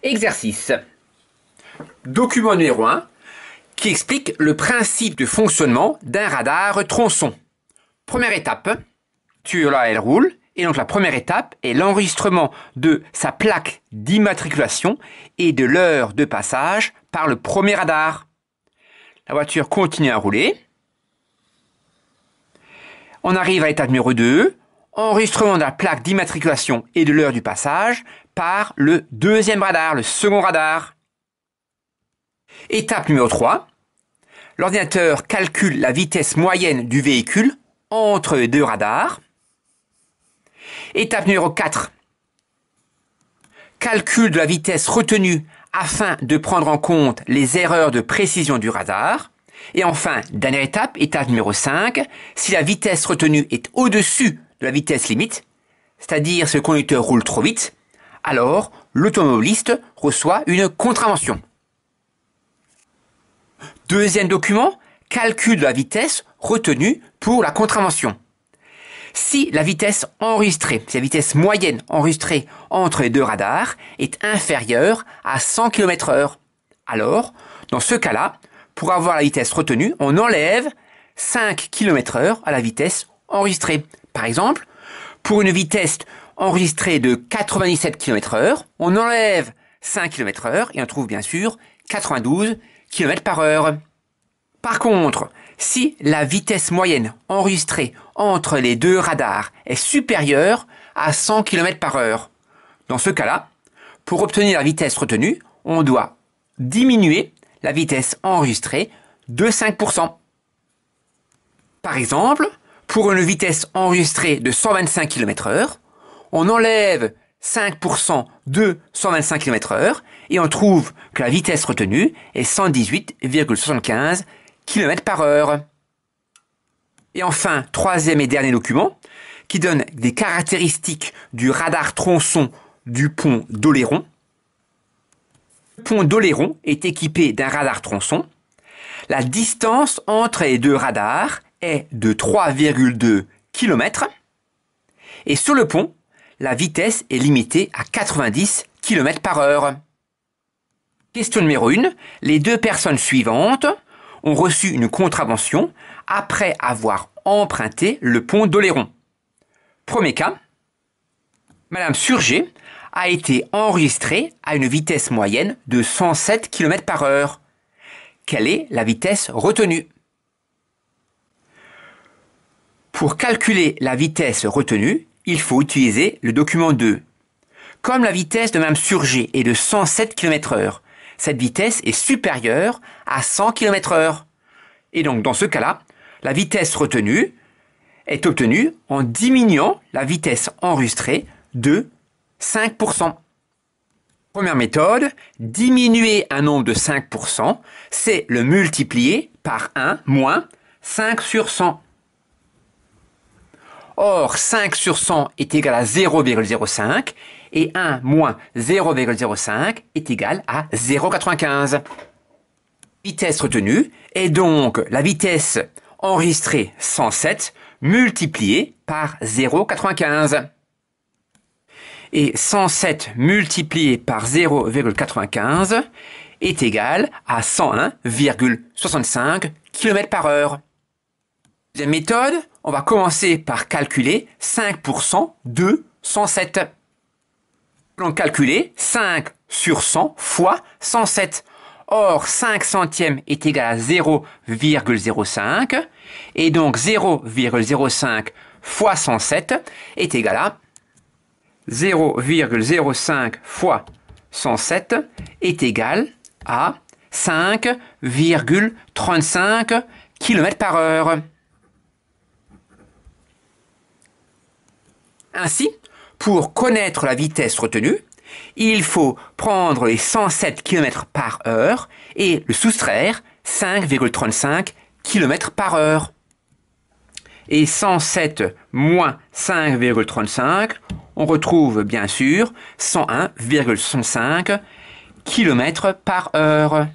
Exercice. Document numéro 1 qui explique le principe de fonctionnement d'un radar tronçon. Première étape, là elle roule, et donc la première étape est l'enregistrement de sa plaque d'immatriculation et de l'heure de passage par le premier radar. La voiture continue à rouler. On arrive à l'étape numéro 2, enregistrement de la plaque d'immatriculation et de l'heure du passage par le deuxième radar, le second radar. Étape numéro 3, l'ordinateur calcule la vitesse moyenne du véhicule entre les deux radars. Étape numéro 4, calcul de la vitesse retenue afin de prendre en compte les erreurs de précision du radar. Et enfin, dernière étape, étape numéro 5, si la vitesse retenue est au-dessus de la vitesse limite, c'est-à-dire si le conducteur roule trop vite, alors l'automobiliste reçoit une contravention. Deuxième document, calcul de la vitesse retenue pour la contravention. Si la vitesse enregistrée, si la vitesse moyenne enregistrée entre les deux radars est inférieure à 100 km/h, alors, dans ce cas-là, pour avoir la vitesse retenue, on enlève 5 km/h à la vitesse enregistrée. Par exemple, pour une vitesse enregistrée de 97 km/h, on enlève 5 km/h et on trouve bien sûr 92 km/h. Par contre, si la vitesse moyenne enregistrée entre les deux radars est supérieure à 100 km/h, dans ce cas-là, pour obtenir la vitesse retenue, on doit diminuer la vitesse enregistrée de 5%. Par exemple, pour une vitesse enregistrée de 125 km/h, on enlève 5% de 125 km/h et on trouve que la vitesse retenue est 118,75 km/h. Et enfin, troisième et dernier document qui donne des caractéristiques du radar tronçon du pont d'Oléron. Le pont d'Oléron est équipé d'un radar tronçon. La distance entre les deux radars est de 3,2 km. Et sur le pont, la vitesse est limitée à 90 km/h. Question numéro 1. Les deux personnes suivantes ont reçu une contravention après avoir emprunté le pont d'Oléron. Premier cas, Madame Surgé a été enregistrée à une vitesse moyenne de 107 km/h. Quelle est la vitesse retenue? Pour calculer la vitesse retenue, il faut utiliser le document 2. Comme la vitesse de Madame Surgé est de 107 km/h, cette vitesse est supérieure à 100 km/h. Et donc, dans ce cas-là, la vitesse retenue est obtenue en diminuant la vitesse enregistrée de 5%. Première méthode, diminuer un nombre de 5%, c'est le multiplier par 1 moins 5 sur 100. Or, 5 sur 100 est égal à 0,05 et 1 moins 0,05 est égal à 0,95. Vitesse retenue est donc la vitesse enregistrée 107 multipliée par 0,95. Et 107 multiplié par 0,95 est égal à 101,65 km/h. Deuxième méthode, on va commencer par calculer 5% de 107. On va calculer 5 sur 100 fois 107. Or, 5 centièmes est égal à 0,05 et donc 0,05 fois 107 est égal à 0,05 fois 107 est égal à 5,35 km/h. Ainsi, pour connaître la vitesse retenue, il faut prendre les 107 km/h et le soustraire 5,35 km/h. Et 107 moins 5,35, on retrouve bien sûr 101,65 km/h.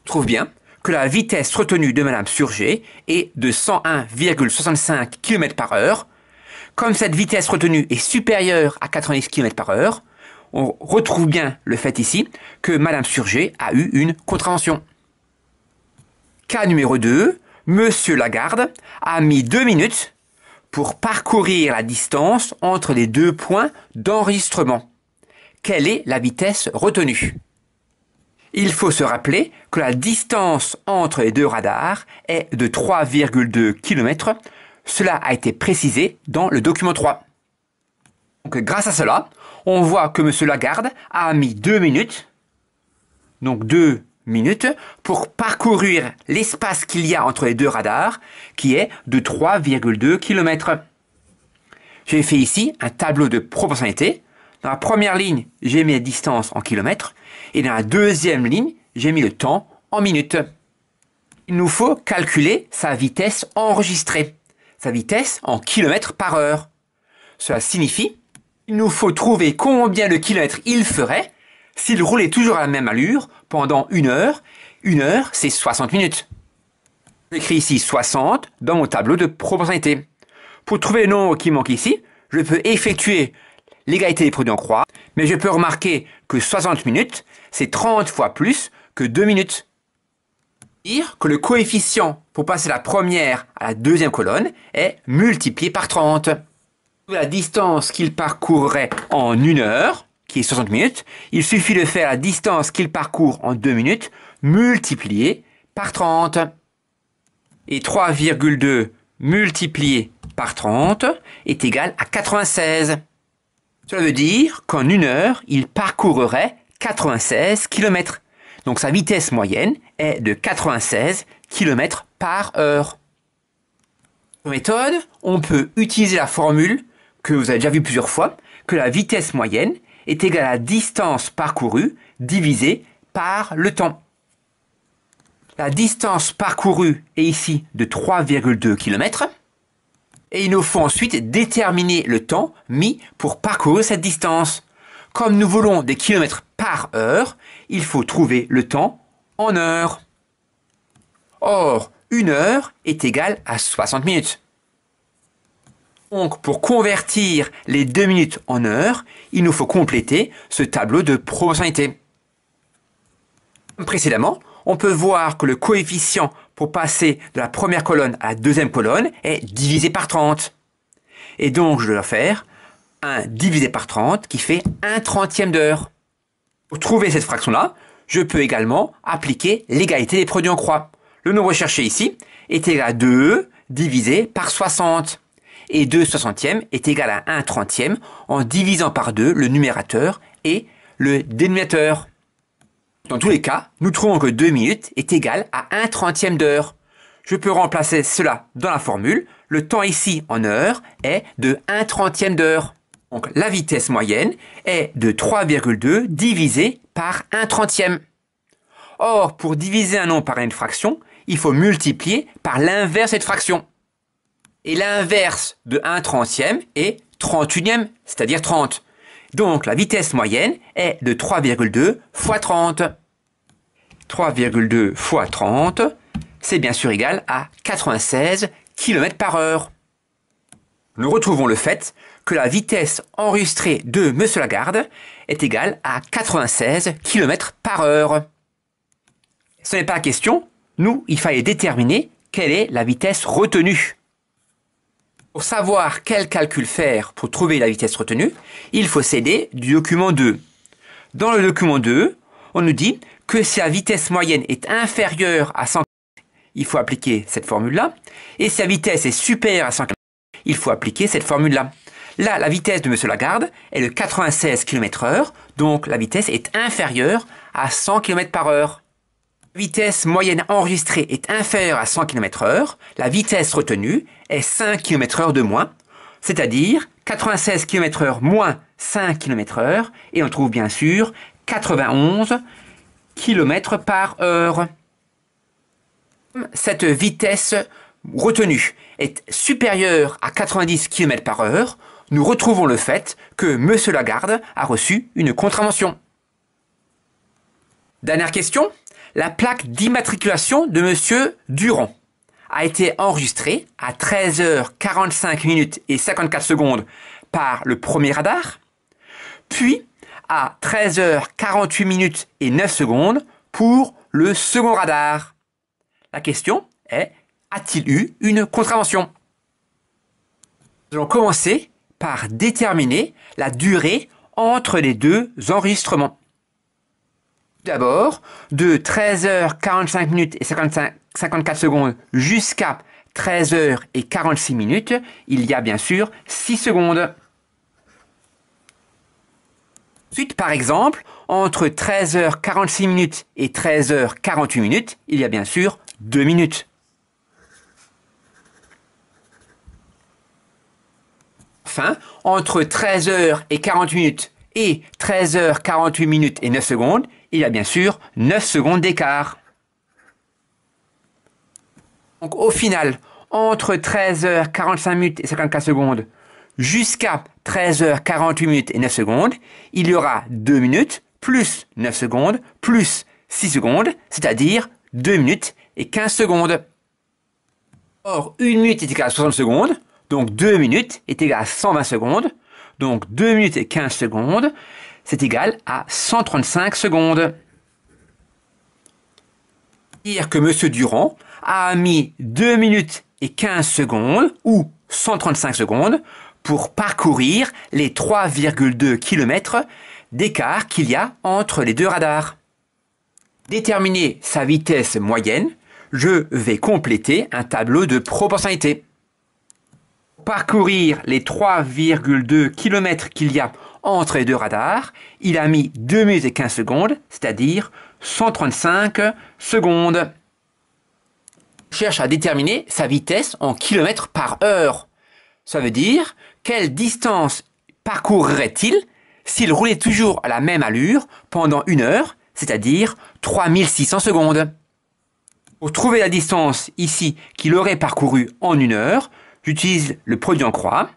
On trouve bien que la vitesse retenue de Madame Surgé est de 101,65 km/h, Comme cette vitesse retenue est supérieure à 90 km par heure, on retrouve bien le fait ici que Madame Surgé a eu une contravention. Cas numéro 2, Monsieur Lagarde a mis 2 minutes pour parcourir la distance entre les deux points d'enregistrement. Quelle est la vitesse retenue? Il faut se rappeler que la distance entre les deux radars est de 3,2 km. Cela a été précisé dans le document 3. Donc, grâce à cela, on voit que M. Lagarde a mis 2 minutes, donc 2 minutes, pour parcourir l'espace qu'il y a entre les deux radars, qui est de 3,2 km. J'ai fait ici un tableau de proportionnalité. Dans la première ligne, j'ai mis la distance en kilomètres, et dans la deuxième ligne, j'ai mis le temps en minutes. Il nous faut calculer sa vitesse enregistrée, sa vitesse en kilomètres par heure. Cela signifie qu'il nous faut trouver combien de kilomètres il ferait s'il roulait toujours à la même allure pendant 1 heure. 1 heure, c'est 60 minutes. J'écris ici 60 dans mon tableau de proportionnalité. Pour trouver le nombre qui manque ici, je peux effectuer l'égalité des produits en croix, mais je peux remarquer que 60 minutes, c'est 30 fois plus que 2 minutes. Dire que le coefficient pour passer la première à la deuxième colonne est multiplié par 30. La distance qu'il parcourrait en 1 heure, qui est 60 minutes, il suffit de faire la distance qu'il parcourt en 2 minutes, multiplié par 30. Et 3,2 multiplié par 30 est égal à 96. Cela veut dire qu'en 1 heure, il parcourrait 96 km. Donc sa vitesse moyenne est de 96 km par heure. Pour méthode, on peut utiliser la formule que vous avez déjà vue plusieurs fois, que la vitesse moyenne est égale à la distance parcourue divisée par le temps. La distance parcourue est ici de 3,2 km. Et il nous faut ensuite déterminer le temps mis pour parcourir cette distance. Comme nous voulons des kilomètres par heure, il faut trouver le temps en heures. Or, 1 heure est égale à 60 minutes. Donc, pour convertir les 2 minutes en heures, il nous faut compléter ce tableau de proportionnalité. Comme précédemment, on peut voir que le coefficient pour passer de la première colonne à la deuxième colonne est divisé par 30. Et donc, je dois faire 1 divisé par 30 qui fait 1/30 d'heure. Pour trouver cette fraction-là, je peux également appliquer l'égalité des produits en croix. Le nombre cherché ici est égal à 2 divisé par 60. Et 2/60 est égal à 1/30 en divisant par 2 le numérateur et le dénominateur. Dans tous les cas, nous trouvons que 2 minutes est égal à 1/30 d'heure. Je peux remplacer cela dans la formule. Le temps ici en heure est de 1/30 d'heure. Donc la vitesse moyenne est de 3,2 divisé par 1/30. Or, pour diviser un nombre par une fraction, il faut multiplier par l'inverse de cette fraction. Et l'inverse de 1/30 est 31e, c'est-à-dire 30. Donc la vitesse moyenne est de 3,2 fois 30. 3,2 fois 30, c'est bien sûr égal à 96 km par heure. Nous retrouvons le fait que la vitesse enregistrée de M. Lagarde est égale à 96 km par heure. Ce n'est pas la question, nous, il fallait déterminer quelle est la vitesse retenue. Pour savoir quel calcul faire pour trouver la vitesse retenue, il faut s'aider du document 2. Dans le document 2, on nous dit que si la vitesse moyenne est inférieure à 100 km, il faut appliquer cette formule-là. Et si la vitesse est supérieure à 100 km, il faut appliquer cette formule-là. Là, la vitesse de M. Lagarde est de 96 km/h, donc la vitesse est inférieure à 100 km par heure. La vitesse moyenne enregistrée est inférieure à 100 km/h, la vitesse retenue est 5 km/h de moins, c'est-à-dire 96 km/h moins 5 km/h, et on trouve bien sûr 91 km par heure. Cette vitesse retenue est supérieure à 90 km par heure, nous retrouvons le fait que M. Lagarde a reçu une contravention. Dernière question. La plaque d'immatriculation de M. Durand a été enregistré à 13h45 minutes et 54 secondes par le premier radar, puis à 13h48 minutes et 9 secondes pour le second radar. La question est, a-t-il eu une contravention? Nous allons commencer par déterminer la durée entre les deux enregistrements. D'abord, de 13h45 minutes et 54 secondes jusqu'à 13h46 minutes, il y a bien sûr 6 secondes. Ensuite, par exemple, entre 13h46 minutes et 13h48 minutes, il y a bien sûr 2 minutes. Enfin, entre 13h48 minutes et 13h48 minutes et 9 secondes, il y a bien sûr 9 secondes d'écart. Donc au final, entre 13h45 minutes et 54 secondes jusqu'à 13h48 minutes et 9 secondes, il y aura 2 minutes plus 9 secondes plus 6 secondes, c'est-à-dire 2 minutes et 15 secondes. Or, 1 minute est égale à 60 secondes, donc 2 minutes est égal à 120 secondes, donc 2 minutes et 15 secondes, c'est égal à 135 secondes. Dire que M. Durand a mis 2 minutes et 15 secondes, ou 135 secondes, pour parcourir les 3,2 km d'écart qu'il y a entre les deux radars. Déterminer sa vitesse moyenne, je vais compléter un tableau de proportionnalité. Pour parcourir les 3,2 km qu'il y a entre les deux radars, il a mis 2 minutes et 15 secondes, c'est-à-dire 135 secondes. On cherche à déterminer sa vitesse en kilomètres par heure. Ça veut dire quelle distance parcourrait-il s'il roulait toujours à la même allure pendant 1 heure, c'est-à-dire 3600 secondes. Pour trouver la distance ici qu'il aurait parcouru en 1 heure, j'utilise le produit en croix.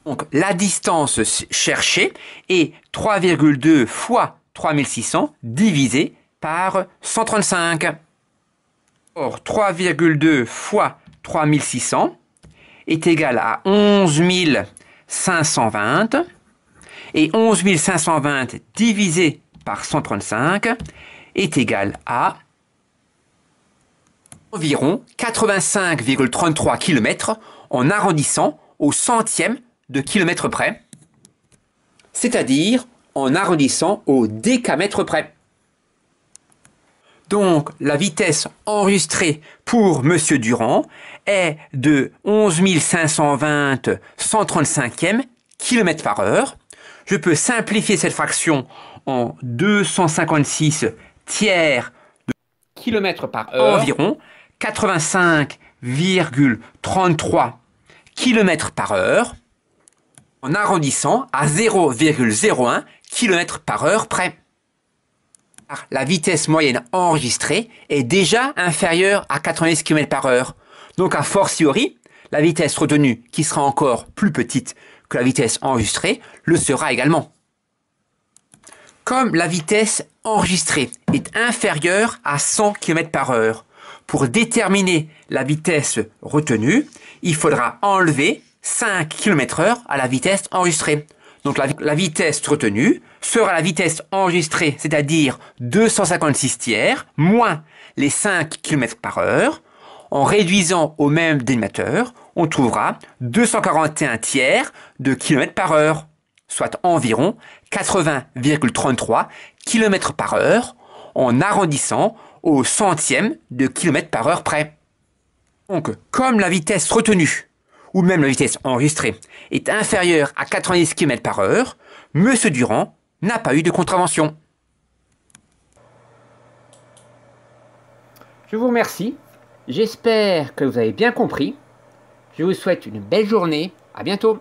Donc la distance cherchée est 3,2 fois 3600 divisé par 135. Or 3,2 fois 3600 est égal à 11 520 et 11 520 divisé par 135 est égal à environ 85,33 km en arrondissant au centième de kilomètre près, c'est-à-dire en arrondissant au décamètre près. Donc la vitesse enregistrée pour M. Durand est de 11 520 135e km par heure. Je peux simplifier cette fraction en 256 tiers de km par heure, environ 85,33 km par heure, en arrondissant à 0,01 km par heure près. La vitesse moyenne enregistrée est déjà inférieure à 90 km par heure. Donc a fortiori, la vitesse retenue, qui sera encore plus petite que la vitesse enregistrée, le sera également. Comme la vitesse enregistrée est inférieure à 100 km par heure, pour déterminer la vitesse retenue, il faudra enlever 5 km/h à la vitesse enregistrée. Donc la vitesse retenue sera la vitesse enregistrée, c'est-à-dire 256 tiers, moins les 5 km par heure. En réduisant au même dénominateur, on trouvera 241 tiers de km par heure, soit environ 80,33 km par heure, en arrondissant au centième de kilomètre par heure près. Donc, comme la vitesse retenue, ou même la vitesse enregistrée, est inférieure à 90 km par heure, M. Durand n'a pas eu de contravention. Je vous remercie. J'espère que vous avez bien compris. Je vous souhaite une belle journée. À bientôt.